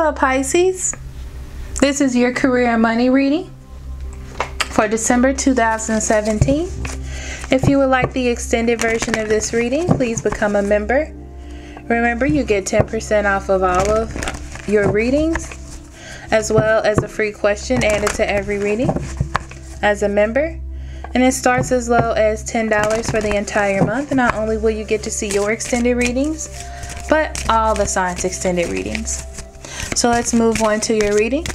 Hello Pisces, this is your career and money reading for December 2017. If you would like the extended version of this reading, please become a member. Remember, you get 10% off of all of your readings, as well as a free question added to every reading as a member. And it starts as low as $10 for the entire month. And not only will you get to see your extended readings, but all the signs' extended readings. So let's move on to your reading.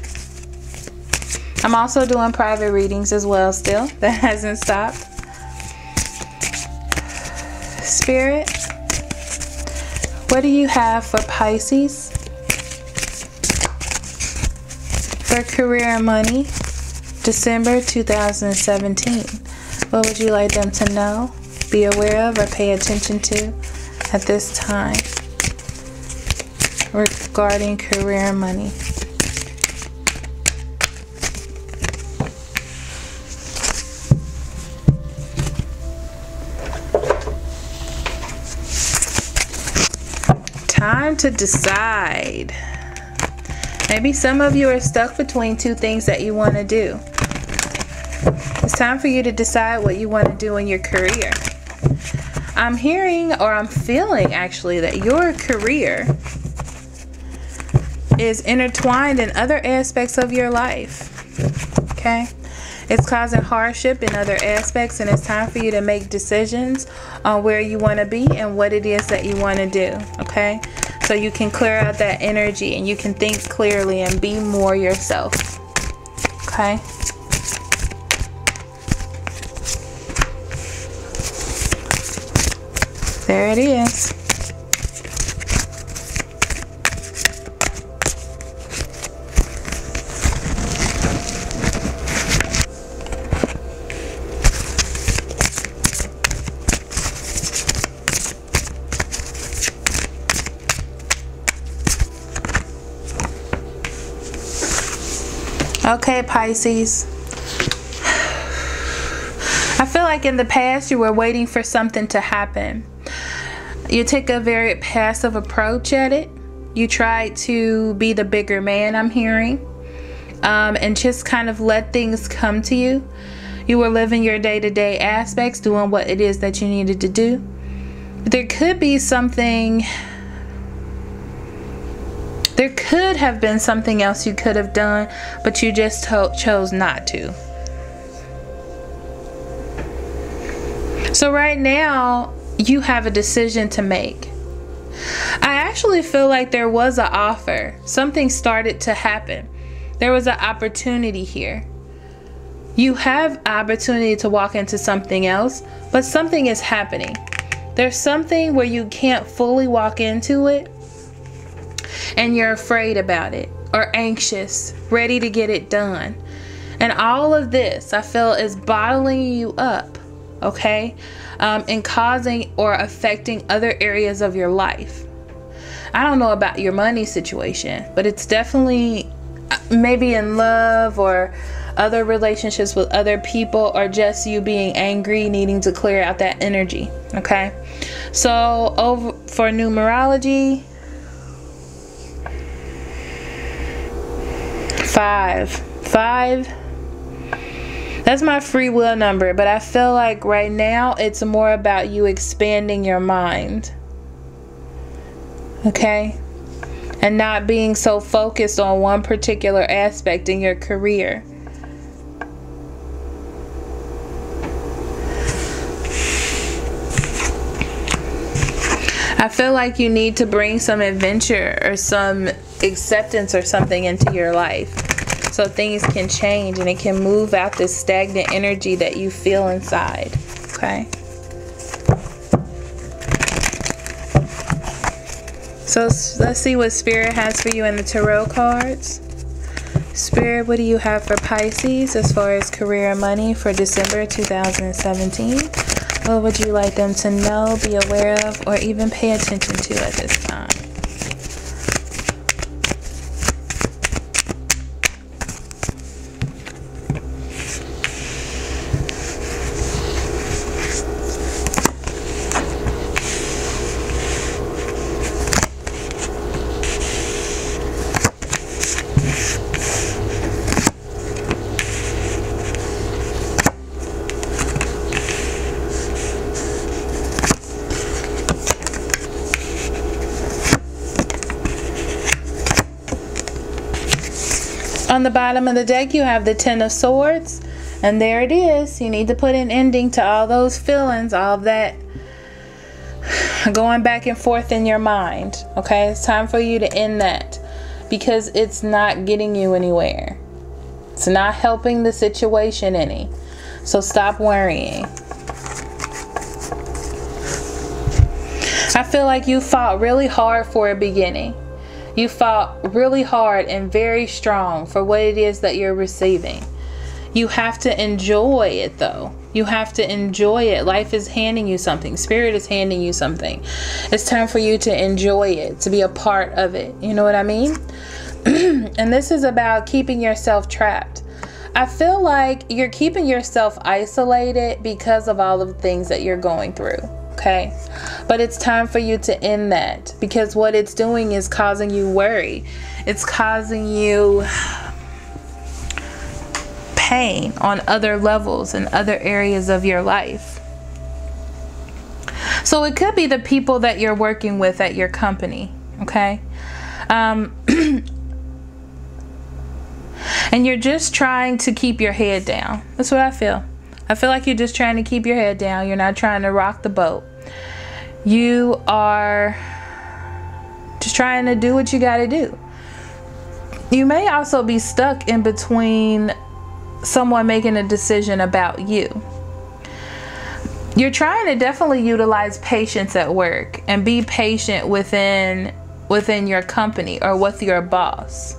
I'm also doing private readings as well still. That hasn't stopped. Spirit, what do you have for Pisces? For career and money, December 2017. What would you like them to know, be aware of, or pay attention to at this time regarding career and money? Time to decide. Maybe some of you are stuck between two things that you want to do. It's time for you to decide what you want to do in your career. I'm hearing, or I'm feeling actually, that your career is intertwined in other aspects of your life. Okay? It's causing hardship in other aspects, and it's time for you to make decisions on where you want to be and what it is that you want to do. Okay? So you can clear out that energy and you can think clearly and be more yourself. Okay? There it is. Okay, Pisces. I feel like in the past you were waiting for something to happen. You took a very passive approach at it. You tried to be the bigger man, I'm hearing, and just kind of let things come to you. You were living your day-to-day aspects, doing what it is that you needed to do. There could be something, there could have been something else you could have done, but you just chose not to. So right now, you have a decision to make. I actually feel like there was an offer. Something started to happen. There was an opportunity here. You have opportunity to walk into something else, but something is happening. There's something where you can't fully walk into it, and you're afraid about it, or anxious, ready to get it done. And all of this, I feel, is bottling you up. Okay, and causing or affecting other areas of your life. I don't know about your money situation, but it's definitely maybe in love or other relationships with other people, or just you being angry, needing to clear out that energy. Okay, so over for numerology, 5. That's my free will number, but I feel like right now it's more about you expanding your mind. Okay? And not being so focused on one particular aspect in your career. I feel like you need to bring some adventure or some acceptance or something into your life, so things can change and it can move out this stagnant energy that you feel inside. Okay? So let's see what Spirit has for you in the tarot cards. Spirit, what do you have for Pisces as far as career and money for December 2017? What would you like them to know, be aware of, or even pay attention to at this time? On the bottom of the deck, you have the Ten of Swords. And there it is. You need to put an ending to all those feelings, all of that going back and forth in your mind. Okay, it's time for you to end that, because it's not getting you anywhere. It's not helping the situation any. So stop worrying. I feel like you fought really hard for a beginning. You fought really hard and very strong for what it is that you're receiving. You have to enjoy it though. You have to enjoy it. Life is handing you something. Spirit is handing you something. It's time for you to enjoy it, to be a part of it. You know what I mean? And this is about keeping yourself trapped. I feel like you're keeping yourself isolated because of all of the things that you're going through. Okay? But it's time for you to end that, because what it's doing is causing you worry. It's causing you pain on other levels and other areas of your life. So it could be the people that you're working with at your company. Okay? And you're just trying to keep your head down. That's what I feel. I feel like you're just trying to keep your head down. You're not trying to rock the boat. You are just trying to do what you got to do. You may also be stuck in between someone making a decision about you. You're trying to definitely utilize patience at work and be patient within your company or with your boss,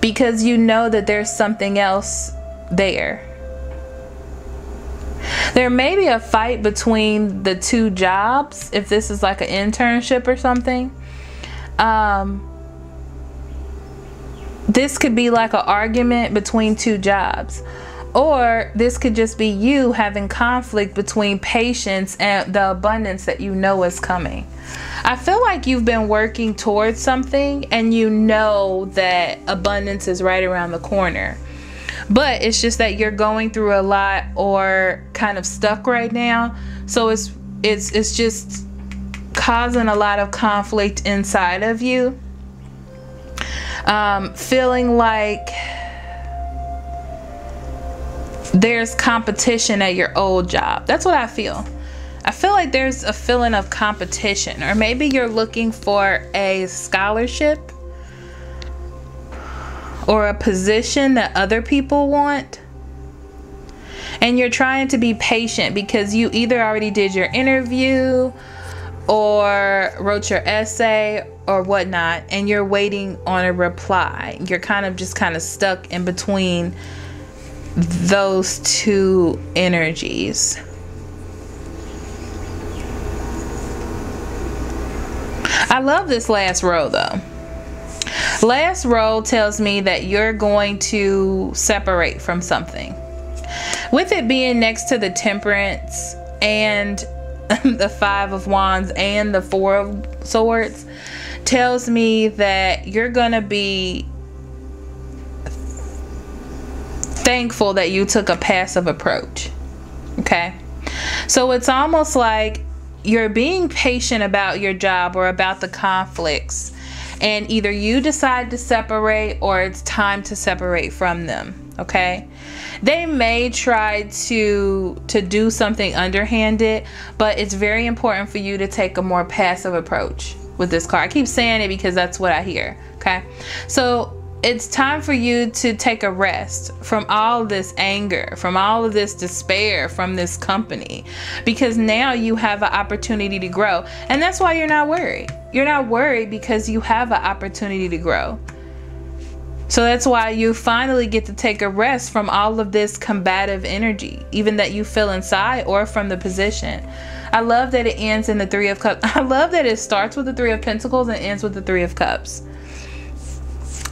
because you know that there's something else there. There may be a fight between the two jobs if this is like an internship or something. This could be like an argument between two jobs. Or this could just be you having conflict between patience and the abundance that you know is coming. I feel like you've been working towards something and you know that abundance is right around the corner. But it's just that you're going through a lot or kind of stuck right now. So it's just causing a lot of conflict inside of you. Feeling like there's competition at your old job. That's what I feel. I feel like there's a feeling of competition, or maybe you're looking for a scholarship or a position that other people want. And you're trying to be patient because you either already did your interview or wrote your essay or whatnot, and you're waiting on a reply. You're kind of stuck in between those two energies. I love this last row though. Last row tells me that you're going to separate from something. With it being next to the Temperance and the Five of Wands and the Four of Swords, tells me that you're gonna be thankful that you took a passive approach. Okay, so it's almost like you're being patient about your job or about the conflicts, and either you decide to separate or it's time to separate from them. Okay, they may try to do something underhanded, but it's very important for you to take a more passive approach with this card. I keep saying it because that's what I hear. Okay, so it's time for you to take a rest from all this anger, from all of this despair from this company, because now you have an opportunity to grow. And that's why you're not worried. You're not worried because you have an opportunity to grow. So that's why you finally get to take a rest from all of this combative energy, even that you feel inside, or from the position. I love that it ends in the Three of Cups. I love that it starts with the Three of Pentacles and ends with the Three of Cups.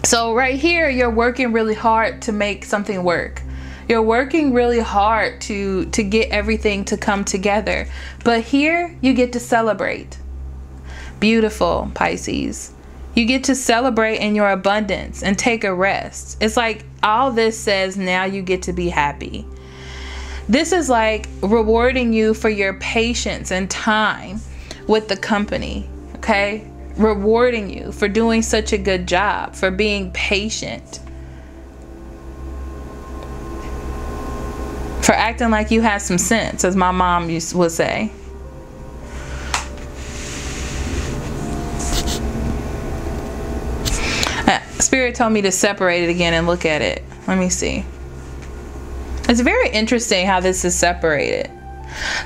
So right here, you're working really hard to make something work. You're working really hard to get everything to come together. But here, you get to celebrate. Beautiful, Pisces. You get to celebrate in your abundance and take a rest. It's like all this says now you get to be happy. This is like rewarding you for your patience and time with the company, okay? Rewarding you for doing such a good job, for being patient. For acting like you had some sense, as my mom would say. Spirit told me to separate it again and look at it. Let me see. It's very interesting how this is separated.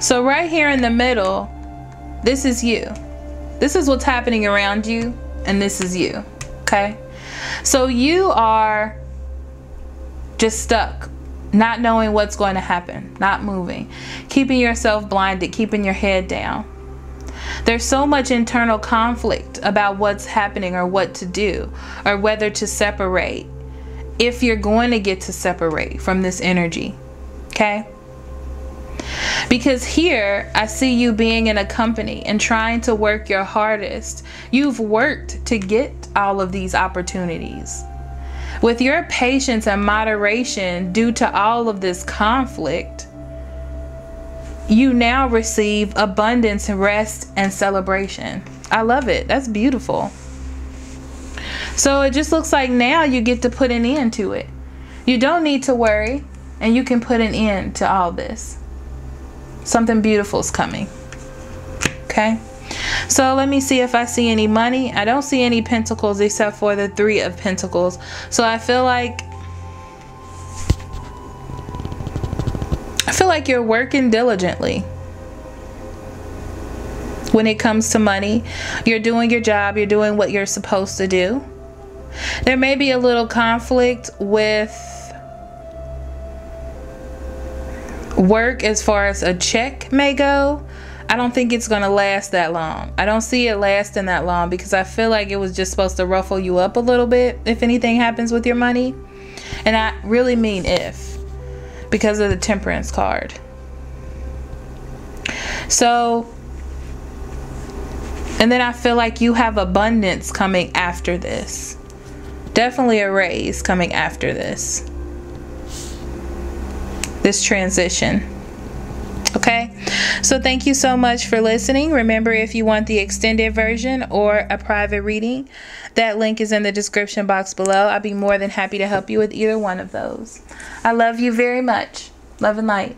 So right here in the middle, this is you. This is what's happening around you, and this is you. Okay? So you are just stuck, not knowing what's going to happen, not moving, keeping yourself blinded, keeping your head down. There's so much internal conflict about what's happening or what to do or whether to separate, if you're going to get to separate from this energy. Okay? Because here I see you being in a company and trying to work your hardest. You've worked to get all of these opportunities. With your patience and moderation due to all of this conflict, you now receive abundance, rest, and celebration. I love it. That's beautiful. So it just looks like now you get to put an end to it. You don't need to worry, and you can put an end to all this. Something beautiful is coming. Okay? So let me see if I see any money. I don't see any pentacles except for the 3 of Pentacles. So I feel like you're working diligently when it comes to money. You're doing your job. You're doing what you're supposed to do. There may be a little conflict with work as far as a check may go. I don't think it's going to last that long. I don't see it lasting that long because I feel like it was just supposed to ruffle you up a little bit if anything happens with your money. And I really mean if, because of the Temperance card. So, and then I feel like you have abundance coming after this. Definitely a raise coming after this transition. Okay, so thank you so much for listening. Remember, if you want the extended version or a private reading, that link is in the description box below. I'll be more than happy to help you with either one of those. I love you very much. Love and light.